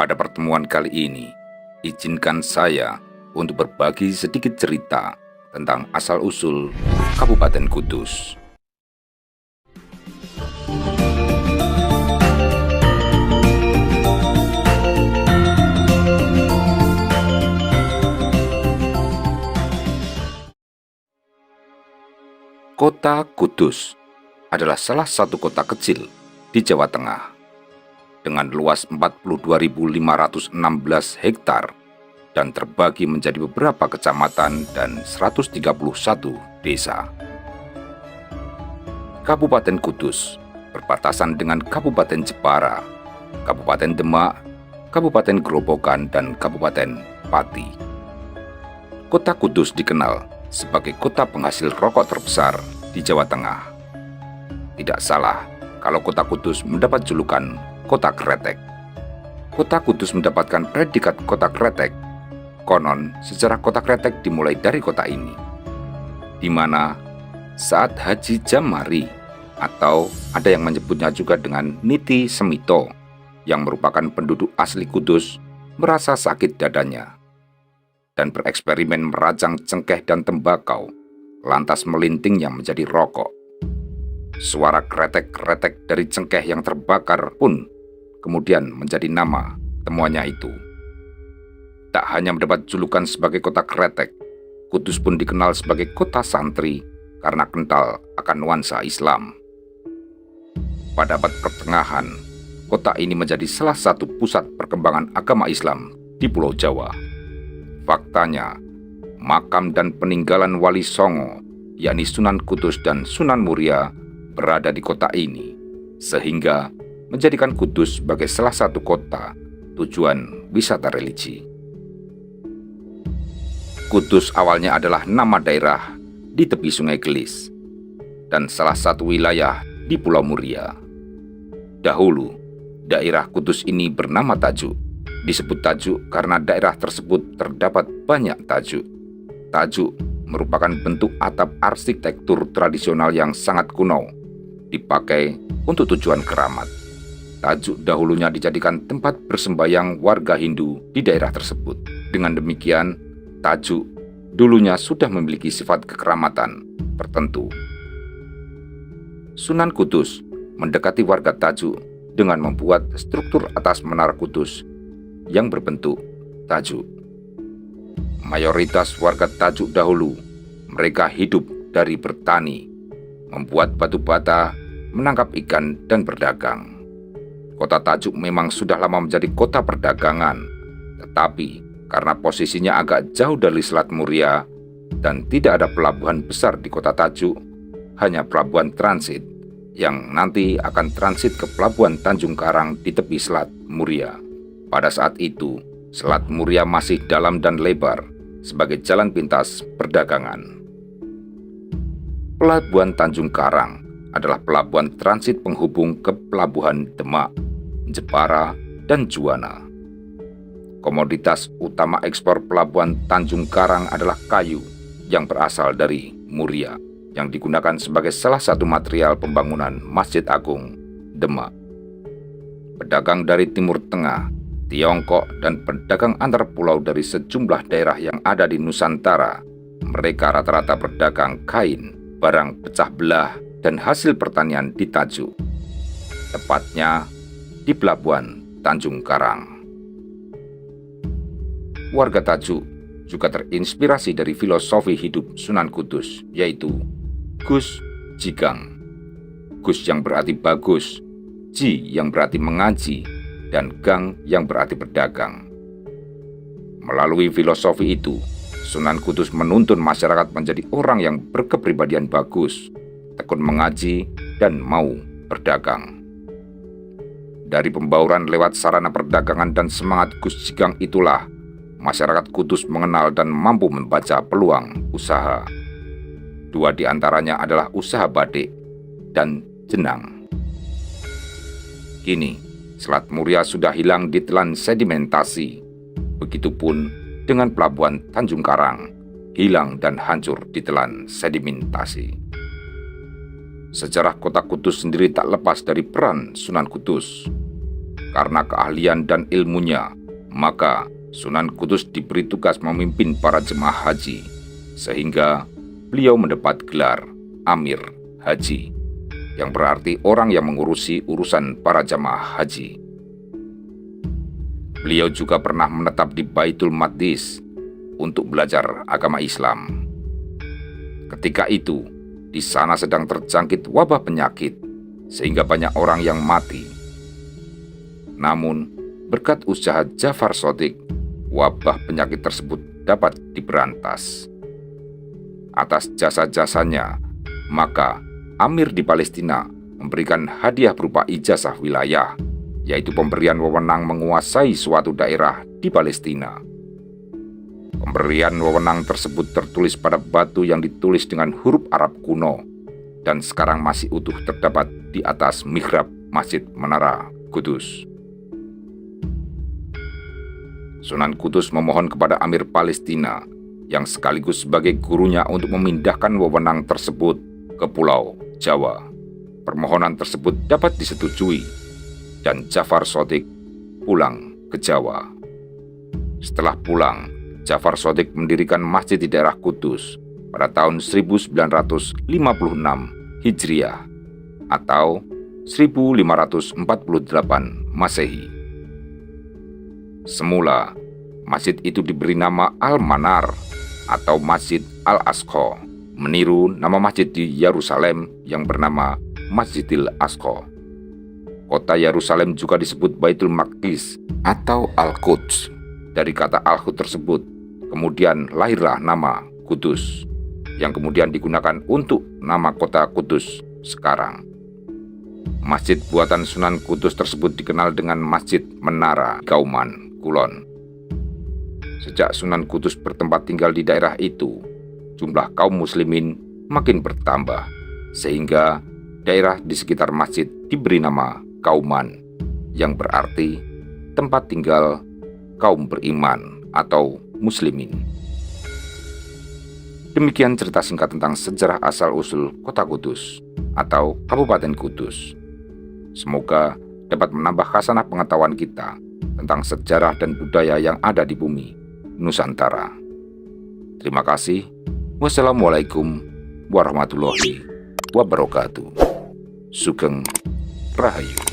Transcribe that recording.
Pada pertemuan kali ini, izinkan saya untuk berbagi sedikit cerita tentang asal-usul Kabupaten Kudus. Kota Kudus adalah salah satu kota kecil di Jawa Tengah dengan luas 42.516 hektar dan terbagi menjadi beberapa kecamatan dan 131 desa. Kabupaten Kudus berbatasan dengan Kabupaten Jepara, Kabupaten Demak, Kabupaten Grobogan, dan Kabupaten Pati. Kota Kudus dikenal sebagai kota penghasil rokok terbesar di Jawa Tengah. Tidak salah kalau kota Kudus mendapat julukan Kota Kretek. Kota Kudus mendapatkan predikat Kota Kretek. Konon, sejarah Kota Kretek dimulai dari kota ini, di mana saat Haji Jamari, atau ada yang menyebutnya juga dengan Niti Semito, yang merupakan penduduk asli Kudus, merasa sakit dadanya dan bereksperimen merajang cengkeh dan tembakau, lantas melintingnya menjadi rokok. Suara kretek-kretek dari cengkeh yang terbakar pun kemudian menjadi nama temuannya itu. Tak hanya mendapat julukan sebagai kota kretek, Kudus pun dikenal sebagai kota santri karena kental akan nuansa Islam. Pada abad pertengahan, kota ini menjadi salah satu pusat perkembangan agama Islam di Pulau Jawa. Faktanya, makam dan peninggalan Wali Songo, yakni Sunan Kudus dan Sunan Muria, berada di kota ini, sehingga menjadikan Kudus sebagai salah satu kota tujuan wisata religi. Kudus awalnya adalah nama daerah di tepi Sungai Gelis dan salah satu wilayah di Pulau Muria. Dahulu, daerah Kudus ini bernama Tajuk. Disebut Tajuk karena daerah tersebut terdapat banyak tajuk. Tajuk merupakan bentuk atap arsitektur tradisional yang sangat kuno, dipakai untuk tujuan keramat. Tajuk dahulunya dijadikan tempat bersembayang warga Hindu di daerah tersebut. Dengan demikian, Tajuk dulunya sudah memiliki sifat kekeramatan tertentu. Sunan Kudus mendekati warga Tajuk dengan membuat struktur atas Menara Kudus yang berbentuk tajuk. Mayoritas warga Tajuk dahulu, mereka hidup dari bertani, membuat batu bata, menangkap ikan, dan berdagang. Kota Tajuk memang sudah lama menjadi kota perdagangan, tetapi karena posisinya agak jauh dari Selat Muria dan tidak ada pelabuhan besar di kota Tajuk, hanya pelabuhan transit yang nanti akan transit ke pelabuhan Tanjung Karang di tepi Selat Muria. Pada saat itu, Selat Muria masih dalam dan lebar sebagai jalan pintas perdagangan. Pelabuhan Tanjung Karang adalah pelabuhan transit penghubung ke pelabuhan Demak, Jepara, dan Juwana. Komoditas utama ekspor pelabuhan Tanjung Karang adalah kayu yang berasal dari Muria, yang digunakan sebagai salah satu material pembangunan Masjid Agung Demak. Pedagang dari Timur Tengah, Tiongkok, dan pedagang antar pulau dari sejumlah daerah yang ada di Nusantara, mereka rata-rata berdagang kain, barang pecah belah, dan hasil pertanian di Tajuk, tepatnya di pelabuhan Tanjung Karang. Warga Tajuk juga terinspirasi dari filosofi hidup Sunan Kudus, yaitu Gus Jigang. Gus yang berarti bagus, Ji yang berarti mengaji, dan Gang yang berarti berdagang. Melalui filosofi itu, Sunan Kudus menuntun masyarakat menjadi orang yang berkepribadian bagus, tekun mengaji, dan mau berdagang. Dari pembauran lewat sarana perdagangan dan semangat Gus Jigang itulah, masyarakat Kudus mengenal dan mampu membaca peluang usaha. Dua di antaranya adalah usaha batik dan jenang. Kini, Selat Muria sudah hilang ditelan sedimentasi. Begitupun dengan pelabuhan Tanjung Karang, hilang dan hancur ditelan sedimentasi. Sejarah kota Kudus sendiri tak lepas dari peran Sunan Kudus. Karena keahlian dan ilmunya, maka Sunan Kudus diberi tugas memimpin para jemaah haji, sehingga beliau mendapat gelar Amir Haji, yang berarti orang yang mengurusi urusan para jemaah haji. Beliau juga pernah menetap di Baitul Maqdis untuk belajar agama Islam. Ketika itu, di sana sedang terjangkit wabah penyakit, sehingga banyak orang yang mati. Namun, berkat usaha Ja'far Shadiq, wabah penyakit tersebut dapat diberantas. Atas jasa-jasanya, maka Amir di Palestina memberikan hadiah berupa ijazah wilayah, yaitu pemberian wewenang menguasai suatu daerah di Palestina. Pemberian wewenang tersebut tertulis pada batu yang ditulis dengan huruf Arab kuno dan sekarang masih utuh terdapat di atas mihrab Masjid Menara Kudus. Sunan Kudus memohon kepada Amir Palestina yang sekaligus sebagai gurunya untuk memindahkan wewenang tersebut ke Pulau Jawa. Permohonan tersebut dapat disetujui dan Ja'far Shadiq pulang ke Jawa. Setelah pulang, Ja'far Shadiq mendirikan masjid di daerah Kudus pada tahun 1956 Hijriah atau 1548 Masehi. Semula, masjid itu diberi nama Al-Manar atau Masjid Al-Aqsa, meniru nama masjid di Yerusalem yang bernama Masjidil Aqsa. Kota Yerusalem juga disebut Baitul Maqdis atau Al-Quds. Dari kata Al-Quds tersebut, kemudian lahirlah nama Kudus, yang kemudian digunakan untuk nama kota Kudus sekarang. Masjid buatan Sunan Kudus tersebut dikenal dengan Masjid Menara Kauman, Kulon. Sejak Sunan Kudus bertempat tinggal di daerah itu, jumlah kaum muslimin makin bertambah, sehingga daerah di sekitar masjid diberi nama Kauman, yang berarti tempat tinggal kaum beriman atau muslimin. Demikian cerita singkat tentang sejarah asal-usul Kota Kudus atau Kabupaten Kudus. Semoga dapat menambah khasanah pengetahuan kita tentang sejarah dan budaya yang ada di bumi Nusantara. Terima kasih. Wassalamualaikum warahmatullahi wabarakatuh. Sugeng Rahayu.